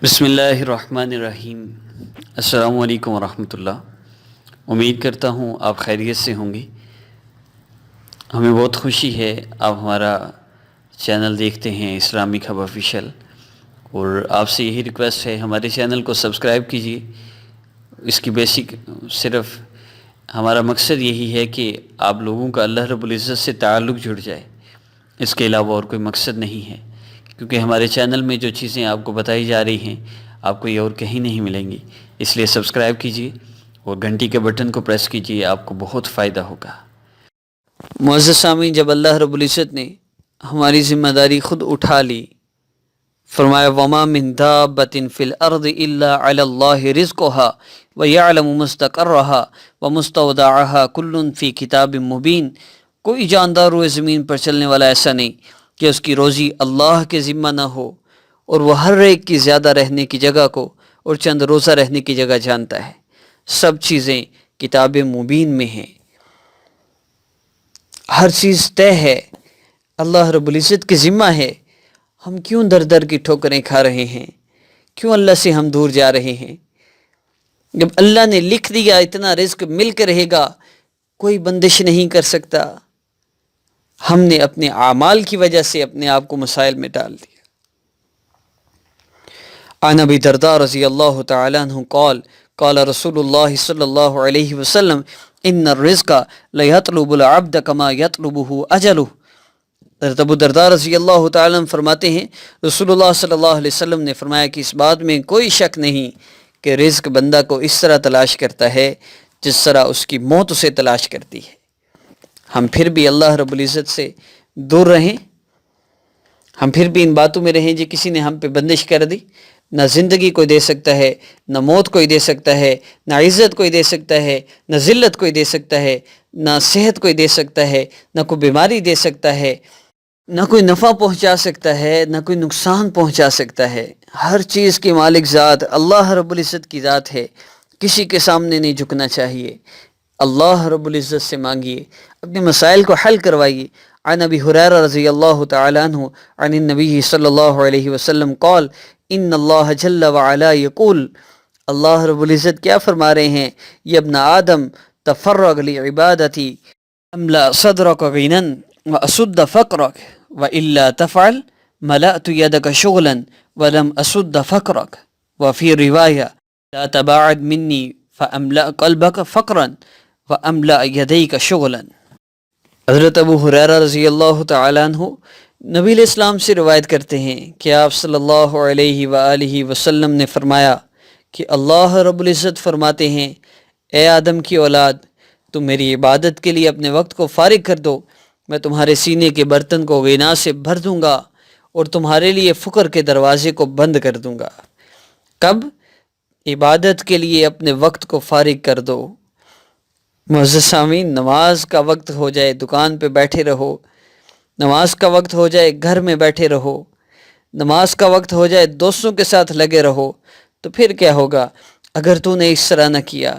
بسم اللہ الرحمن الرحیم۔ السلام علیکم ورحمۃ اللہ۔ امید کرتا ہوں آپ خیریت سے ہوں گے۔ ہمیں بہت خوشی ہے آپ ہمارا چینل دیکھتے ہیں اسلامک ہب آفیشیل، اور آپ سے یہی ریکویسٹ ہے ہمارے چینل کو سبسکرائب کیجیے۔ اس کی بیسک صرف ہمارا مقصد یہی ہے کہ آپ لوگوں کا اللہ رب العزت سے تعلق جڑ جائے، اس کے علاوہ اور کوئی مقصد نہیں ہے، کیونکہ ہمارے چینل میں جو چیزیں آپ کو بتائی جا رہی ہیں آپ کو یہ اور کہیں نہیں ملیں گی۔ اس لیے سبسکرائب کیجیے اور گھنٹی کے بٹن کو پریس کیجیے، آپ کو بہت فائدہ ہوگا۔ معزز سامعین، جب اللہ رب العزت نے ہماری ذمہ داری خود اٹھا لی، فرمایا وَمَا مِن دَابَّةٍ فِي الْأَرْضِ إِلَّا عَلَى اللَّهِ رِزْقُهَا وَيَعْلَمُ مُسْتَقَرَّهَا وَمُسْتَوْدَعَهَا كُلٌّ فِي كِتَابٍ مُبِينٍ۔ کوئی جاندار روئے زمین پر چلنے والا ایسا نہیں کہ اس کی روزی اللہ کے ذمہ نہ ہو، اور وہ ہر ایک کی زیادہ رہنے کی جگہ کو اور چند روزہ رہنے کی جگہ جانتا ہے۔ سب چیزیں کتاب مبین میں ہیں، ہر چیز طے ہے، اللہ رب العزت کے ذمہ ہے۔ ہم کیوں در در کی ٹھوکریں کھا رہے ہیں؟ کیوں اللہ سے ہم دور جا رہے ہیں؟ جب اللہ نے لکھ دیا اتنا رزق مل کے رہے گا، کوئی بندش نہیں کر سکتا۔ ہم نے اپنے اعمال کی وجہ سے اپنے آپ کو مسائل میں ڈال دیا۔ عن ابی درداء رضی اللہ تعالی عنہ قال قال رسول اللہ صلی اللہ علیہ وسلم ان الرزق لیطلب العبد کما یطلبہ اجلہ۔ حضرت ابو درداء رضی اللہ تعالی عنہ فرماتے ہیں رسول اللہ صلی اللہ علیہ وسلم نے فرمایا کہ اس بات میں کوئی شک نہیں کہ رزق بندہ کو اس طرح تلاش کرتا ہے جس طرح اس کی موت اسے تلاش کرتی ہے۔ ہم پھر بھی اللہ رب العزت سے دور رہیں، ہم پھر بھی ان باتوں میں رہیں جو کسی نے ہم پہ بندش کر دی۔ نہ زندگی کوئی دے سکتا ہے، نہ موت کوئی دے سکتا ہے، نہ عزت کوئی دے سکتا ہے، نہ ذلت کوئی دے سکتا ہے، نہ صحت کوئی دے سکتا ہے، نہ کوئی بیماری دے سکتا ہے، نہ کوئی نفع پہنچا سکتا ہے، نہ کوئی نقصان پہنچا سکتا ہے۔ ہر چیز کی مالک ذات اللہ رب العزت کی ذات ہے، کسی کے سامنے نہیں جھکنا چاہیے۔ اللہ رب العزت سے مانگیے، اپنے مسائل کو حل کروائیے۔ عن ابی ہریرہ رضی اللہ تعالی عنہ عن النبی صلی اللہ علیہ وسلم قال ان اللہ جل وعلا یقول، اللہ رب العزت کیا فرما رہے ہیں؟ یا ابن آدم تفرغ لعبادتی املا صدرک غنا واسد فقرک والا تفعل ملأت یدک شغلا ولم اسد فقرک وفی روایہ لا تباعد منی فاملأ قلبک فقرا واملأ یدیک شغلا۔ حضرت ابو ہریرہ رضی اللہ تعالی عنہ نبی علیہ السلام سے روایت کرتے ہیں کہ آپ صلی اللہ علیہ وآلہ وسلم نے فرمایا کہ اللہ رب العزت فرماتے ہیں اے آدم کی اولاد، تم میری عبادت کے لیے اپنے وقت کو فارغ کر دو، میں تمہارے سینے کے برتن کو غنا سے بھر دوں گا اور تمہارے لیے فقر کے دروازے کو بند کر دوں گا۔ کب؟ عبادت کے لیے اپنے وقت کو فارغ کر دو۔ معزز سامعین، نماز کا وقت ہو جائے دکان پہ بیٹھے رہو، نماز کا وقت ہو جائے گھر میں بیٹھے رہو، نماز کا وقت ہو جائے دوستوں کے ساتھ لگے رہو، تو پھر کیا ہوگا اگر تو نے اس طرح نہ کیا؟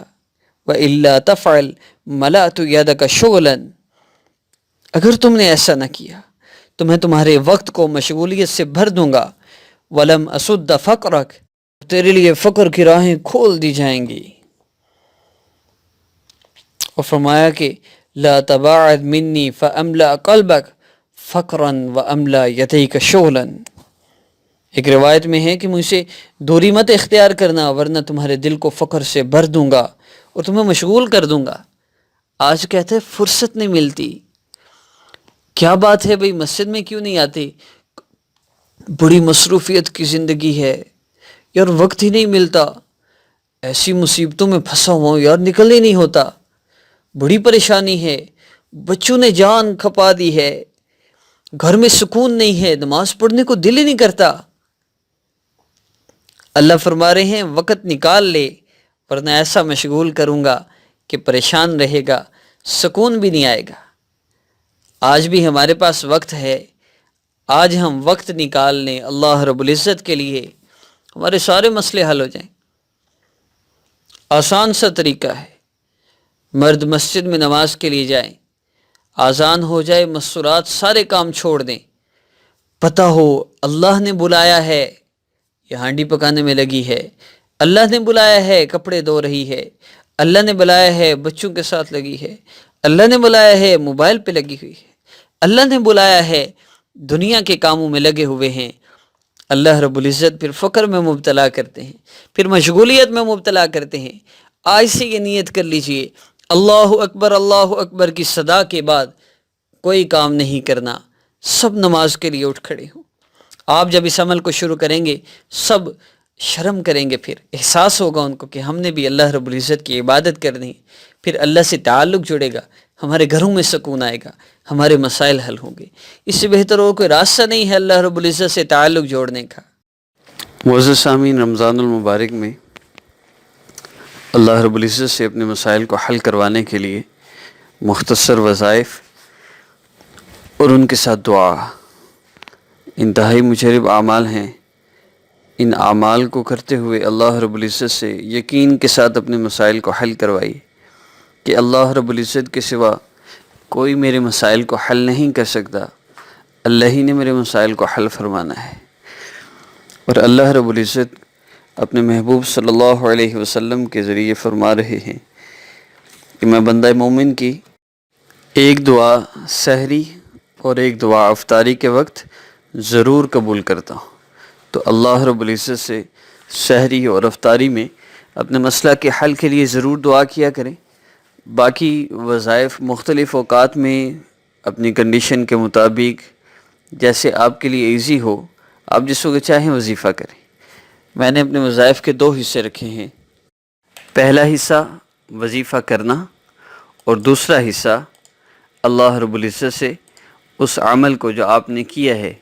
وَإِلَّا تَفْعَلْ مَلَأْتُ يَدَكَ شُغْلًا، اگر تم نے ایسا نہ کیا تو میں تمہارے وقت کو مشغولیت سے بھر دوں گا۔ وَلَمْ أَسُدَّ فَقْرَكَ، تیرے لیے فقر کی راہیں کھول دی جائیں گی۔ اور فرمایا کہ لا تباعد منی فاملأ قلبک فقرا واملأ یدیک شغلا۔ ایک روایت میں ہے کہ مجھ سے دوری مت اختیار کرنا ورنہ تمہارے دل کو فقر سے بھر دوں گا اور تمہیں مشغول کر دوں گا۔ آج کہتے ہیں فرصت نہیں ملتی۔ کیا بات ہے بھئی، مسجد میں کیوں نہیں آتے؟ بڑی مصروفیت کی زندگی ہے یار، وقت ہی نہیں ملتا، ایسی مصیبتوں میں پھنسا ہوا ہوں یار، نکل ہی نہیں ہوتا، بڑی پریشانی ہے، بچوں نے جان کھپا دی ہے، گھر میں سکون نہیں ہے، نماز پڑھنے کو دل ہی نہیں کرتا۔ اللہ فرما رہے ہیں وقت نکال لے ورنہ ایسا مشغول کروں گا کہ پریشان رہے گا، سکون بھی نہیں آئے گا۔ آج بھی ہمارے پاس وقت ہے، آج ہم وقت نکال لیں اللہ رب العزت کے لیے، ہمارے سارے مسئلے حل ہو جائیں۔ آسان سا طریقہ ہے، مرد مسجد میں نماز کے لیے جائیں، آذان ہو جائے، مسورات سارے کام چھوڑ دیں، پتہ ہو اللہ نے بلایا ہے، یہ ہانڈی پکانے میں لگی ہے، اللہ نے بلایا ہے کپڑے دھو رہی ہے، اللہ نے بلایا ہے بچوں کے ساتھ لگی ہے، اللہ نے بلایا ہے موبائل پہ لگی ہوئی ہے، اللہ نے بلایا ہے دنیا کے کاموں میں لگے ہوئے ہیں، اللہ رب العزت پھر فقر میں مبتلا کرتے ہیں، پھر مشغولیت میں مبتلا کرتے ہیں۔ آج سے یہ نیت کر لیجئے، اللہ اکبر کی صدا کے بعد کوئی کام نہیں کرنا، سب نماز کے لیے اٹھ کھڑے ہوں۔ آپ جب اس عمل کو شروع کریں گے سب شرم کریں گے، پھر احساس ہوگا ان کو کہ ہم نے بھی اللہ رب العزت کی عبادت کرنی ہے، پھر اللہ سے تعلق جڑے گا، ہمارے گھروں میں سکون آئے گا، ہمارے مسائل حل ہوں گے۔ اس سے بہتر اور کوئی راستہ نہیں ہے اللہ رب العزت سے تعلق جوڑنے کا۔ معزز سامعین، رمضان المبارک میں اللہ رب العزت سے اپنے مسائل کو حل کروانے کے لیے مختصر وظائف اور ان کے ساتھ دعا انتہائی مجرب اعمال ہیں۔ ان اعمال کو کرتے ہوئے اللہ رب العزت سے یقین کے ساتھ اپنے مسائل کو حل کروائیے کہ اللہ رب العزت کے سوا کوئی میرے مسائل کو حل نہیں کر سکتا، اللہ ہی نے میرے مسائل کو حل فرمانا ہے۔ اور اللہ رب العزت اپنے محبوب صلی اللہ علیہ وسلم کے ذریعے فرما رہے ہیں کہ میں بندہ مومن کی ایک دعا سحری اور ایک دعا افطاری کے وقت ضرور قبول کرتا ہوں۔ تو اللہ رب العزت سے سحری اور افطاری میں اپنے مسئلہ کے حل کے لیے ضرور دعا کیا کریں۔ باقی وظائف مختلف اوقات میں اپنی کنڈیشن کے مطابق جیسے آپ کے لیے ایزی ہو، آپ جس وقت چاہیں وظیفہ کریں۔ میں نے اپنے وظائف کے 2 حصے رکھے ہیں، پہلا حصہ وظیفہ کرنا اور دوسرا حصہ اللہ رب العزت سے اس عمل کو جو آپ نے کیا ہے،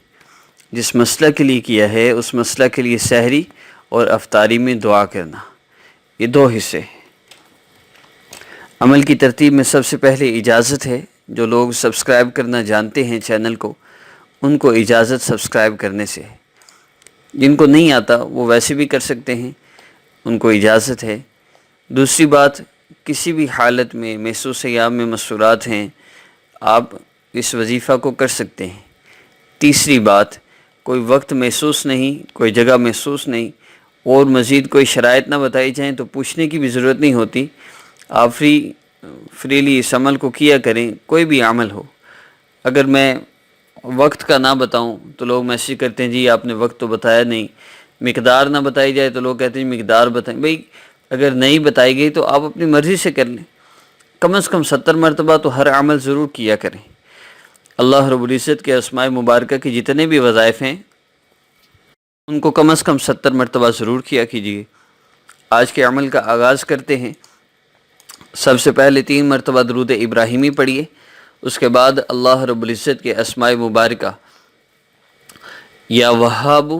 جس مسئلہ کے لیے کیا ہے، اس مسئلہ کے لیے سحری اور افطاری میں دعا کرنا۔ یہ 2 حصے ہیں۔ عمل کی ترتیب میں سب سے پہلے اجازت ہے، جو لوگ سبسکرائب کرنا جانتے ہیں چینل کو، ان کو اجازت سبسکرائب کرنے سے ہے۔ جن کو نہیں آتا وہ ویسے بھی کر سکتے ہیں، ان کو اجازت ہے۔ دوسری بات، کسی بھی حالت میں محسوس ایام میں مسورات ہیں، آپ اس وظیفہ کو کر سکتے ہیں۔ تیسری بات، کوئی وقت محسوس نہیں، کوئی جگہ محسوس نہیں اور مزید کوئی شرائط نہ بتائی جائیں تو پوچھنے کی بھی ضرورت نہیں ہوتی، آپ فریلی اس عمل کو کیا کریں، کوئی بھی عمل ہو۔ اگر میں وقت کا نہ بتاؤں تو لوگ میسیج کرتے ہیں جی آپ نے وقت تو بتایا نہیں، مقدار نہ بتائی جائے تو لوگ کہتے ہیں مقدار بتائیں۔ بھئی اگر نہیں بتائی گئی تو آپ اپنی مرضی سے کر لیں، کم از کم 70 مرتبہ تو ہر عمل ضرور کیا کریں۔ اللہ رب العزت کے اسماء مبارکہ کی جتنے بھی وظائف ہیں ان کو کم از کم 70 مرتبہ ضرور کیا کیجیے۔ آج کے عمل کا آغاز کرتے ہیں۔ سب سے پہلے 3 مرتبہ درود ابراہیمی پڑھیے، اس کے بعد اللہ رب العزت کے اسماء مبارکہ یا وہاب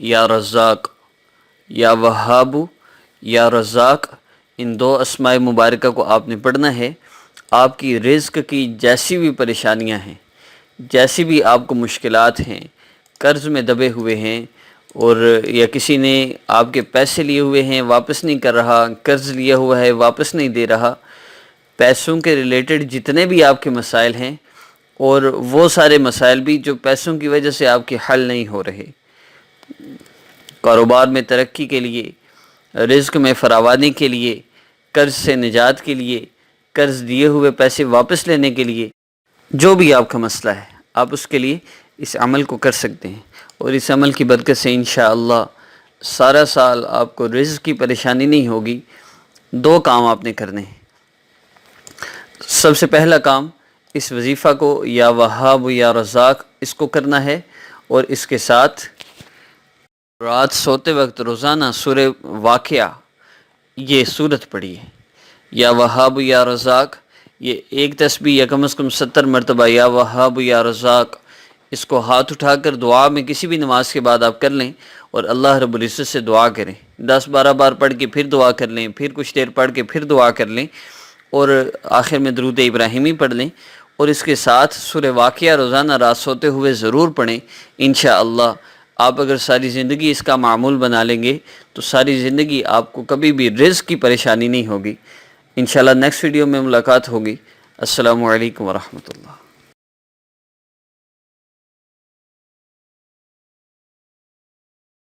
یا رزاق، یا وہاب یا رزاق، ان 2 اسماء مبارکہ کو آپ نے پڑھنا ہے۔ آپ کی رزق کی جیسی بھی پریشانیاں ہیں، جیسی بھی آپ کو مشکلات ہیں، قرض میں دبے ہوئے ہیں اور یا کسی نے آپ کے پیسے لیے ہوئے ہیں واپس نہیں کر رہا، قرض لیا ہوا ہے واپس نہیں دے رہا، پیسوں کے ریلیٹڈ جتنے بھی آپ کے مسائل ہیں اور وہ سارے مسائل بھی جو پیسوں کی وجہ سے آپ کے حل نہیں ہو رہے، کاروبار میں ترقی کے لیے، رزق میں فراوانی کے لیے، قرض سے نجات کے لیے، قرض دیے ہوئے پیسے واپس لینے کے لیے، جو بھی آپ کا مسئلہ ہے آپ اس کے لیے اس عمل کو کر سکتے ہیں۔ اور اس عمل کی برکت سے انشاءاللہ سارا سال آپ کو رزق کی پریشانی نہیں ہوگی۔ 2 کام آپ نے کرنے ہیں۔ سب سے پہلا کام، اس وظیفہ کو یا وہاب یا رزاق اس کو کرنا ہے، اور اس کے ساتھ رات سوتے وقت روزانہ سورہ واقعہ یہ سورت پڑھیے، یا وہاب یا رزاق، یہ ایک تسبیح یا کم از کم 70 مرتبہ یا وہاب یا رزاق، اس کو ہاتھ اٹھا کر دعا میں کسی بھی نماز کے بعد آپ کر لیں اور اللہ رب العزت سے دعا کریں۔ 10-12 بار پڑھ کے پھر دعا کر لیں، پھر کچھ دیر پڑھ کے پھر دعا کر لیں اور آخر میں درود ابراہیمی پڑھ لیں، اور اس کے ساتھ سورہ واقعہ روزانہ رات سوتے ہوئے ضرور پڑھیں۔ انشاءاللہ آپ اگر ساری زندگی اس کا معمول بنا لیں گے تو ساری زندگی آپ کو کبھی بھی رزق کی پریشانی نہیں ہوگی۔ انشاءاللہ نیکسٹ ویڈیو میں ملاقات ہوگی۔ السلام علیکم ورحمۃ اللہ۔